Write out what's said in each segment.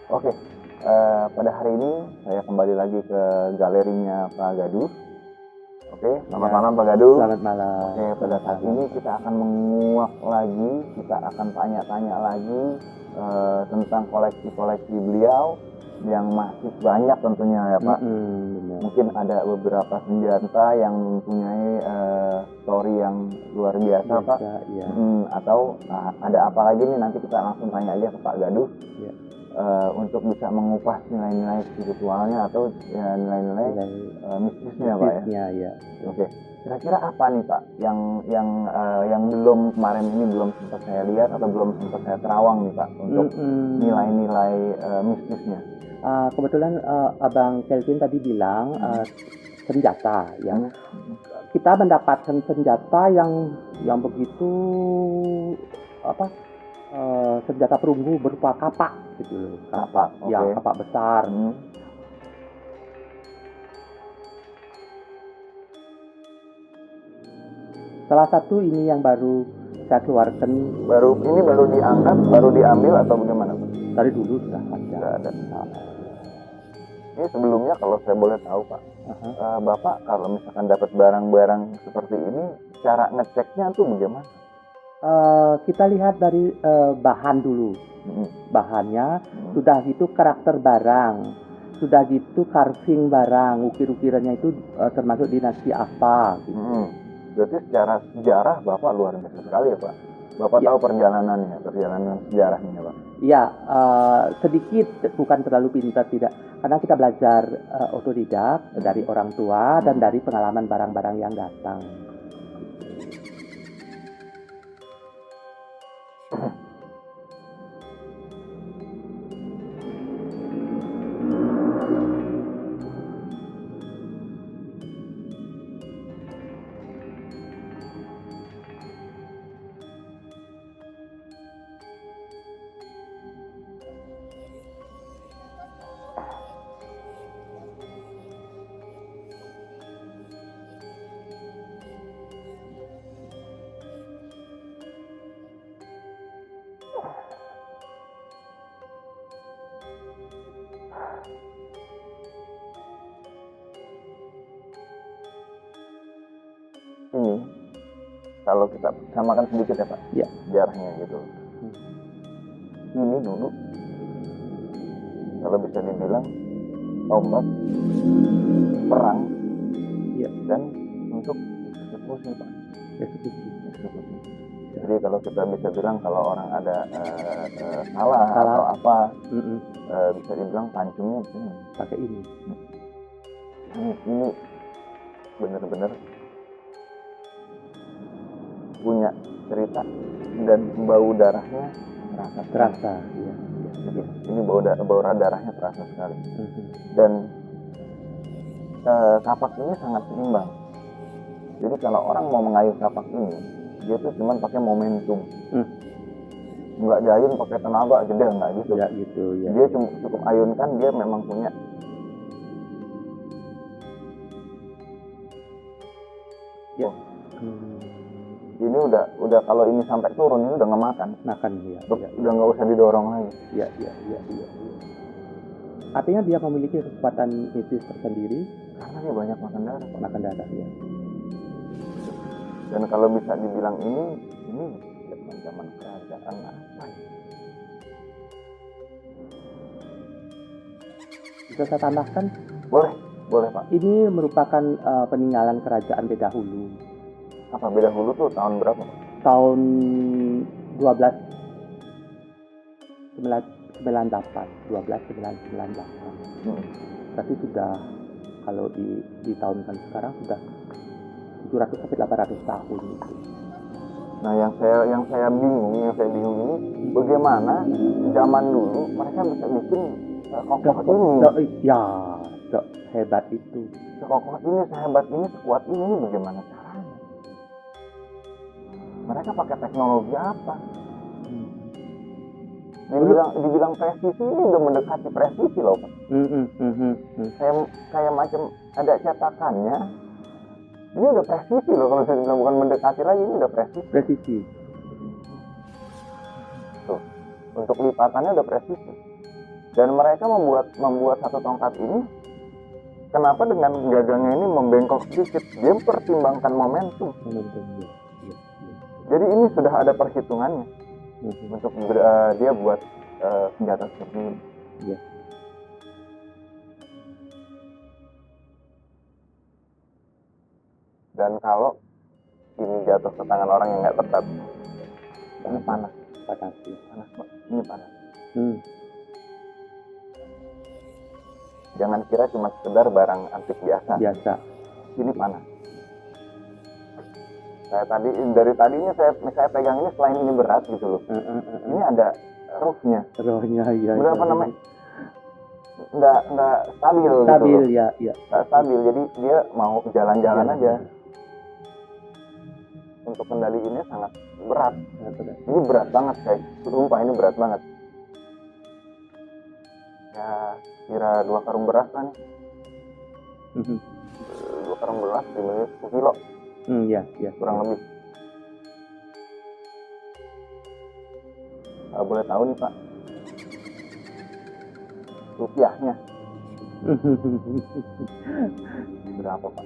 Oke, pada hari ini saya kembali lagi ke galerinya Pak Gaduh. Oke, selamat malam Pak Gaduh. Selamat malam. Oke, pada saat ini kita akan menguak lagi, kita akan tanya-tanya lagi tentang koleksi-koleksi beliau yang masih banyak tentunya ya Pak. Benar. Mungkin ada beberapa senjata yang mempunyai story yang luar biasa Pak. Ya. Atau ada apa lagi nih, nanti kita langsung tanya aja ke Pak Gaduh. Ya. Untuk bisa mengupas nilai-nilai spiritualnya atau ya, nilai-nilai mistisnya Pak ya. Oke. Kira-kira apa nih Pak yang belum kemarin ini belum sempat saya lihat atau belum sempat saya terawang nih Pak untuk nilai-nilai mistisnya? Kebetulan Abang Kelvin tadi bilang senjata ya. Kita mendapatkan senjata yang begitu senjata perunggu berupa kapak gitu loh. Kapak, ya, kapak besar. Salah satu ini yang baru saya keluarkan. Baru diangkat, baru diambil atau bagaimana Pak? Dari dulu sudah ada. Ini sebelumnya kalau saya boleh tahu Pak, Bapak kalau misalkan dapat barang-barang seperti ini, cara ngeceknya tuh bagaimana? Kita lihat dari bahan dulu. Bahannya, sudah gitu karakter barang, sudah gitu carving barang, ukir-ukirannya itu termasuk dinasti apa gitu. Berarti secara sejarah Bapak luar biasa sekali ya Pak. Bapak tahu perjalanan sejarahnya Pak? Iya, sedikit, bukan terlalu pintar tidak, karena kita belajar otodidak dari orang tua dan dari pengalaman barang-barang yang datang. Ini kalau kita samakan sedikit ya Pak, sejarahnya gitu. Ini dulu kalau bisa dibilang tombak perang dan untuk eksekusi Pak. Eksekusi. Jadi kalau kita bisa bilang kalau orang ada salah atau apa, bisa dibilang pancungnya pakai ini. Ini benar-benar punya cerita dan bau darahnya terasa. Iya. Ini bau darahnya terasa sekali. Dan kapak ini sangat seimbang. Jadi kalau orang mau mengayuh kapak ini, dia tuh cuma pakai momentum. Nggak diayun pakai tenaga gede, nggak gitu. Ya, gitu ya. Dia cukup ayunkan, dia memang punya ini udah kalau ini sampai turun ini udah ngemakan. Udah nggak usah didorong lagi. Iya. Artinya dia memiliki kekuatan mistis tersendiri karena dia banyak makan darah ya. Dan kalau bisa dibilang ini zaman kerajaan apa ya? Bisa saya tambahkan? Boleh Pak. Ini merupakan peninggalan kerajaan Bedahulu. Apa Bedahulu tuh tahun berapa Pak? Tahun 1298. Berarti sudah, kalau di tahunkan sekarang sudah 700 sampai 800 tahun itu. Nah, yang saya bingung ini bagaimana zaman dulu mereka bisa bikin kokoh ini. Hebat itu. Sekokoh ini, sehebat ini, sekuat ini bagaimana caranya? Mereka pakai teknologi apa? Dibilang presisi, ini udah mendekati presisi loh Pak. Kayak macam ada cetakannya. Ini udah presisi loh, kalau saya bilang bukan mendekati lagi, ini udah presisi. Tuh, untuk lipatannya udah presisi. Dan mereka membuat satu tongkat ini, kenapa dengan gagangnya ini membengkok sedikit? Dia mempertimbangkan momentum. Jadi ini sudah ada perhitungannya untuk dia buat senjata seperti ini. Iya. Dan kalau ini jatuh ke tangan orang yang nggak tepat, ini panas. Panas, Pak. Ini panas. Jangan kira cuma sekedar barang antik biasa. Ini panas. Dari tadi ini saya pegang ini, selain ini berat gitu loh. Ini ada rohnya. Iya. Berapa namanya? Nggak stabil gitu loh. Ya. Nggak stabil, jadi dia mau jalan-jalan aja. Untuk kendaliinnya sangat berat. Ini berat banget, guys. Sumpah ini berat banget. Ya, kira 2 karung beras kan. 2 karung beras 10 kilo. Iya. Kurang lebih. Boleh tahu nih Pak, rupiahnya berapa Pak?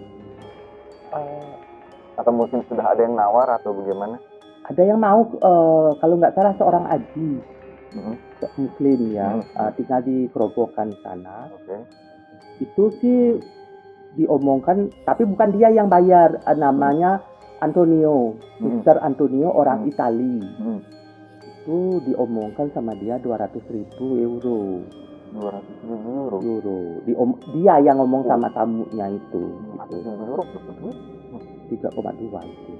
Atau mungkin sudah ada yang nawar atau bagaimana? Ada yang mau, kalau nggak salah seorang Aji, Muslim ya, tinggal di Kerobokan sana. Itu sih diomongkan, tapi bukan dia yang bayar, namanya Antonio, Mr. Antonio, orang Itali. Itu diomongkan sama dia 200.000 euro. 200.000 euro. Dia yang ngomong sama tamunya itu. 200.000 euro 3,2 itu.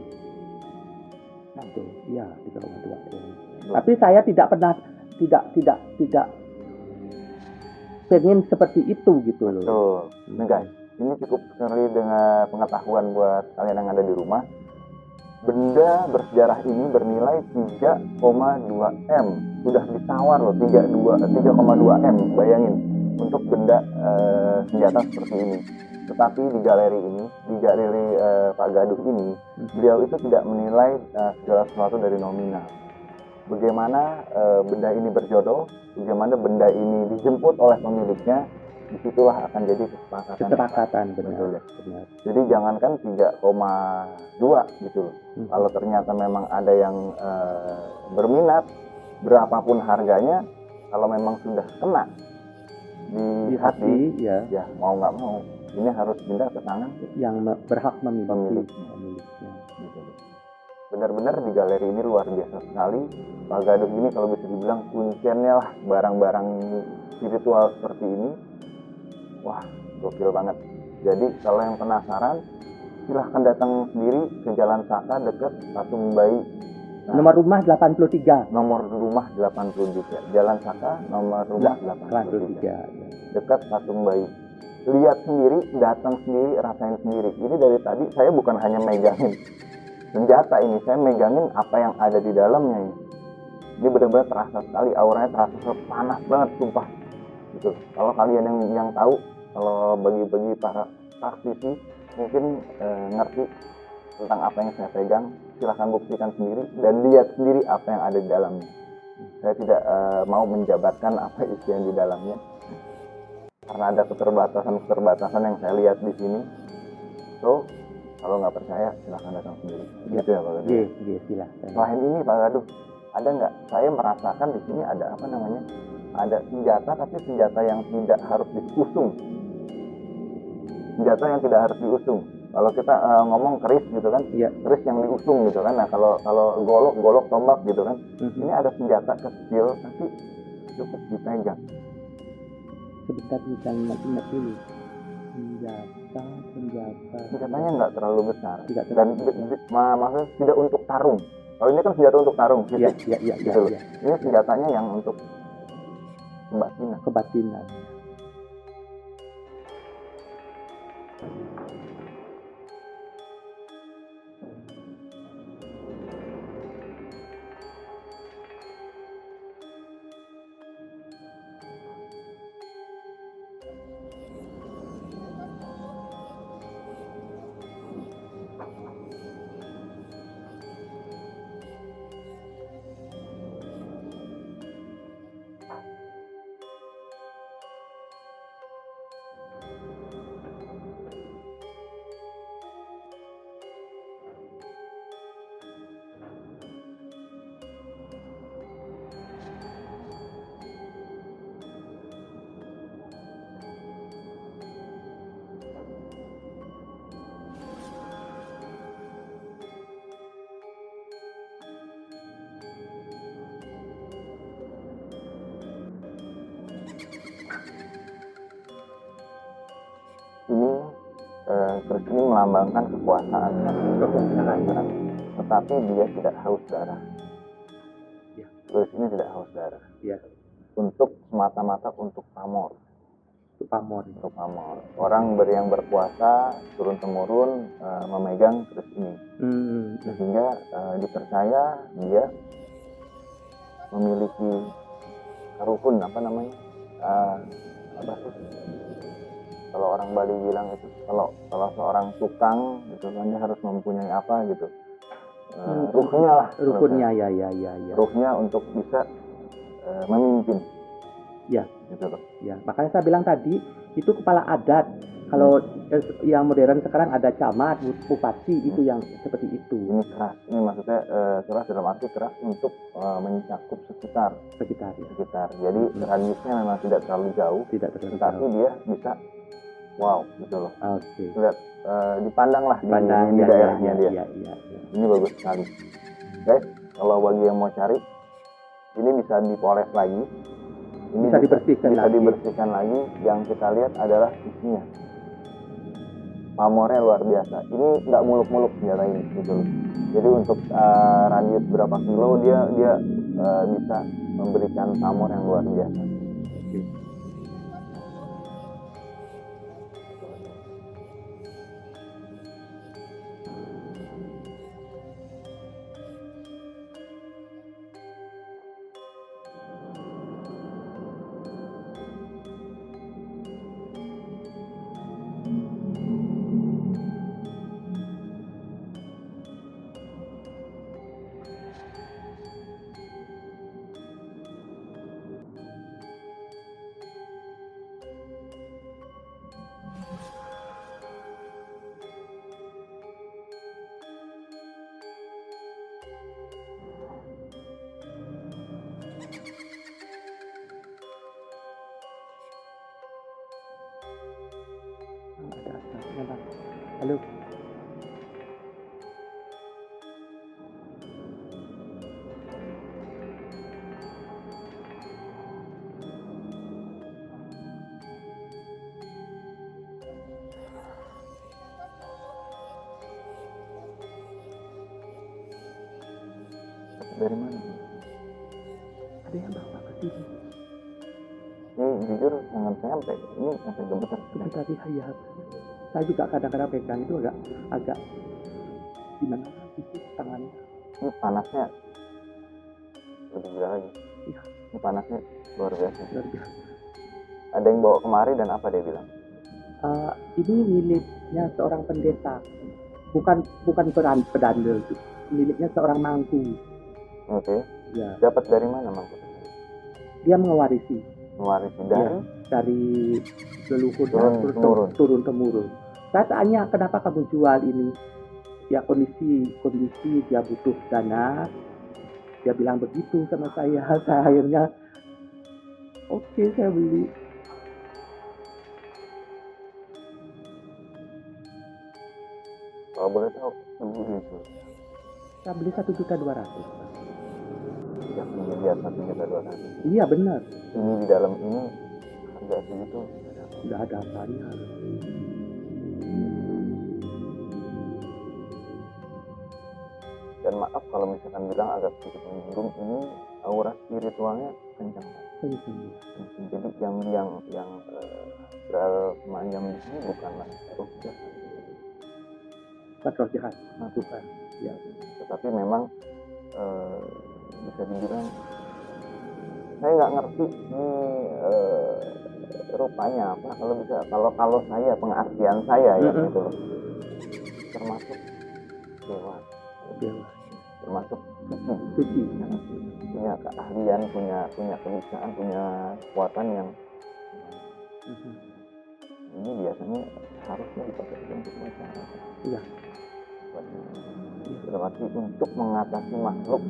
Itu, ya 3,2 euro. Tapi saya tidak pernah tidak pengen seperti itu gitu loh. Betul. Nah guys, ini cukup sekali dengan pengetahuan buat kalian yang ada di rumah. Benda bersejarah ini bernilai 3,2 M. Sudah ditawar loh 3,2 M, bayangin, untuk benda senjata seperti ini. Tetapi di galeri ini, di galeri Pak Gaduh ini, beliau itu tidak menilai segala sesuatu dari nominal. Bagaimana benda ini berjodoh, bagaimana benda ini dijemput oleh pemiliknya, disitulah akan jadi kesepakatan. Benar. Jadi jangankan 3,2 gitu loh. Kalau ternyata memang ada yang berminat, berapapun harganya, kalau memang sudah kena di hati, ya mau nggak mau, ini harus pindah ke tangan yang berhak memiliki. Gitu. Benar-benar di galeri ini luar biasa sekali. Pak Gaduh ini kalau bisa dibilang kunciannya lah barang-barang spiritual seperti ini. Wah, gokil banget. Jadi kalau yang penasaran, silahkan datang sendiri ke Jalan Saka dekat Patung Bayi. Nomor rumah 83. Nomor rumah 83. Jalan Saka, nomor rumah 83. Dekat Patung Bayi. Lihat sendiri, datang sendiri, rasain sendiri. Ini dari tadi saya bukan hanya megangin senjata ini, saya megangin apa yang ada di dalamnya ini. Ini benar-benar terasa sekali, auranya terasa panas banget, sumpah. Gitu. Kalau kalian yang tahu, kalau bagi para praktisi mungkin ngerti tentang apa yang saya pegang, silahkan buktikan sendiri dan lihat sendiri apa yang ada di dalamnya. Saya tidak mau menjabarkan apa isi yang di dalamnya, karena ada keterbatasan yang saya lihat di sini. So, kalau nggak percaya, silahkan datang sendiri. Gitu ya Pak Gaduh. Iya, silahkan. Selain ini Pak Gaduh, ada nggak? Saya merasakan di sini ada apa namanya? Ada senjata, tapi senjata yang tidak harus diusung. Senjata yang tidak harus diusung. Kalau kita ngomong keris gitu kan, keris yang diusung gitu kan. Nah kalau golok tombak gitu kan. Ini ada senjata kecil, tapi cukup dipegang. Sebentar misalnya ingat dulu. Senjatanya nggak terlalu besar dan maksudnya tidak untuk tarung. Kalau ini kan senjata untuk tarung gitu. Iya. Ini senjatanya yang untuk kebatinan. Ini terus ini melambangkan kekuasaan kan? Kekuasaan. Tetapi dia tidak haus darah. Ya. Terus ini tidak haus darah. Ya. Untuk semata-mata untuk pamor. Untuk pamor. Untuk pamor. Orang yang berpuasa turun temurun memegang keris ini, sehingga dipercaya dia memiliki karuhun, apa namanya? Apa sih? Kalau orang Bali bilang itu, kalau seorang tukang gitu kan, dia harus mempunyai apa gitu, ruhnya lah. Ruhnya, ya. Ruhnya untuk bisa memimpin. Ya. Gitu loh. Ya, makanya saya bilang tadi itu kepala adat. Kalau yang modern sekarang ada camat, bupati, itu yang seperti itu. Ini keras. Ini maksudnya keras dalam arti keras untuk mencakup sekitar. Jadi radiusnya memang tidak terlalu jauh. Tetapi dia bisa wow, gitu loh. Oke. Lihat, dipandang lah di daerahnya dia. Iya. Ini bagus sekali. Guys, kalau bagi yang mau cari, ini bisa dipoles lagi. Ini bisa dibersihkan lagi. Yang kita lihat adalah isinya. Pamornya luar biasa. Ini nggak muluk-muluk senjata ini, gitu loh. Jadi untuk radius berapa kilo dia bisa memberikan pamor yang luar biasa. Halo. Dari mana? Ada yang bawa ke sini. Ini jujur sangat sampai. Ini sampai gemetar. Tadi saya juga kadang-kadang pegang itu agak gimana gitu tangannya. Ini panasnya lebih gila lagi. Iya. Ini panasnya luar biasa. Ada yang bawa kemari dan apa dia bilang? Ini miliknya seorang pendeta, bukan pedandel, miliknya seorang mangku. Oke. Ya. Dapat dari mana mangku? Dia mewarisi dari leluhur turun temurun. Saya tanya, kenapa kamu jual ini? Ya kondisi dia butuh dana. Dia bilang begitu sama saya. Saya akhirnya oke, saya beli. Kalau boleh tahu, itu Saya beli 1.200.000. Ya, miliar 1.200.000. Iya benar. Ini di dalam ini harga segitu Tidak ada apanya. Dan maaf kalau misalkan bilang agak sedikit menyinggung, ini aura spiritualnya kencang. Jadi yang semacam di sini bukanlah roh jahat. Bukan roh jahat, bukan. Ya. Tetapi memang bisa dibilang saya nggak ngerti ini rupanya apa, kalau saya pengertian saya ya gitu loh, termasuk dewa, termasuk suci, punya keahlian, punya kebisaan, punya kekuatan yang ini biasanya harusnya dipakai untuk upacara. Iya. Berarti untuk mengatasi makhluk.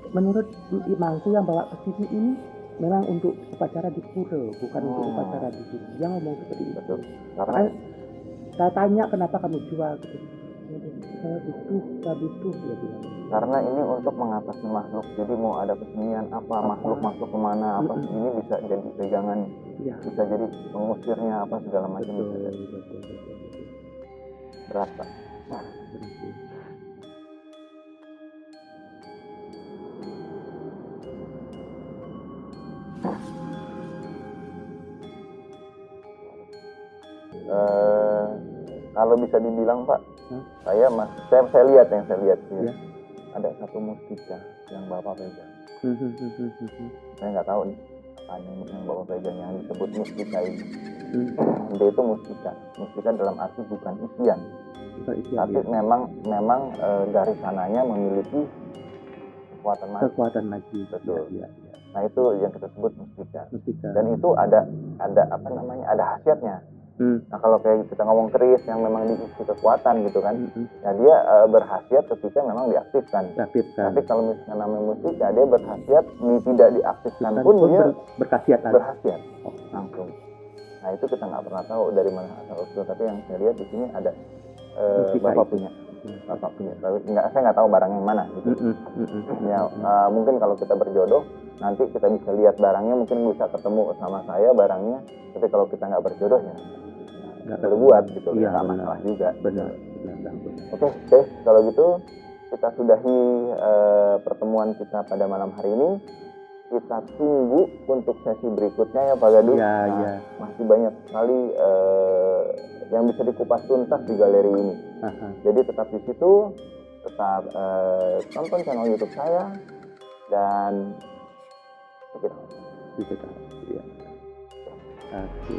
Menurut imamku yang bawa ke sini ini memang untuk upacara di pura, bukan untuk upacara di sini. Dia ngomong seperti itu. Betul. Karena saya tanya kenapa kamu jual gitu. Saya butuh dia bilang. Karena ini untuk mengatasi makhluk. Jadi mau ada kesenian apa makhluk masuk kemana apa ini bisa jadi pegangan. Ya. Bisa jadi pengusirnya apa segala macam. Betul. Berat Pak. Kalau bisa dibilang Pak, saya lihat ya. Ada satu mustika yang Bapak pegang. Saya nggak tahu nih apa yang Bapak pegang yang disebut mustika ini. Dia itu mustika dalam arti bukan isian, tapi memang garis sananya memiliki kekuatan magis. Betul. Ya. Nah itu yang kita sebut mustika. Dan itu ada khasiatnya. Nah kalau kayak kita ngomong keris yang memang diisi kekuatan gitu kan, ya dia berkhasiat ketika memang diaktifkan. Tapi kalau misalnya namanya mustika, dia berkhasiat tidak diaktifkan pun dia berkhasiat langsung. Nah itu kita nggak pernah tahu dari mana asal usul. Tapi yang saya lihat di sini ada Bapak punya. Tapi saya nggak tahu barang yang mana gitu. Ya mungkin kalau kita berjodoh nanti kita bisa lihat barangnya, mungkin bisa ketemu sama saya barangnya. Tapi kalau kita nggak berjodoh ya nggak perlu buat gitu. Ya nggak masalah juga. Benar. Oke, kalau gitu kita sudahi pertemuan kita pada malam hari ini. Kita tunggu untuk sesi berikutnya ya Pak Gaduh. Ya. Masih banyak sekali yang bisa dikupas tuntas di galeri ini. Jadi tetap di situ, tetap tonton channel YouTube saya dan kita. Ya. Oke.